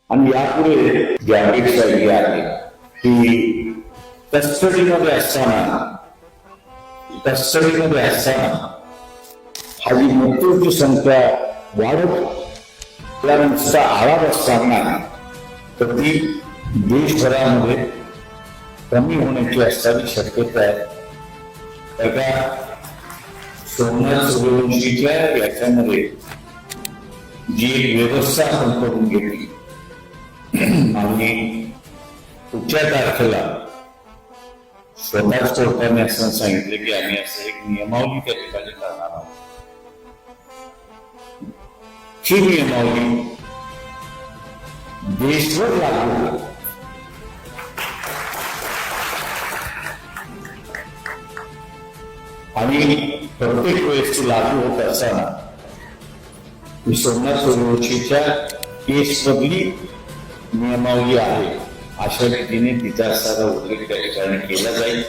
आणि यापुढे जी अपेक्षा ही आहे की कस्टडीमध्ये असताना हा जी मृत्यूची संख्या वाढत त्याला नुसता आळा असताना तर ती देशभरामध्ये कमी होण्याची असणारी शक्यता आहे. एका सोमनाथ सूर्यवंशीच्या याच्यामध्ये जी एक व्यवस्था आपण करून घेतली आणि पुढच्या तारखेला स्वतःच कोर्टाने असं सांगितलं की आम्ही असं एक नियमावली त्या ठिकाणी करणार आहोत. ही नियमावली देशभर लागू होईल. आणि प्रत्येक वेळेस ती लागू होत असताना सोमनाथ सूर्यवंशीच्या केस मधली नियमावली आहे अशा रीतीने तिचा असणारा उल्लेख त्या ठिकाणी केला जाईल.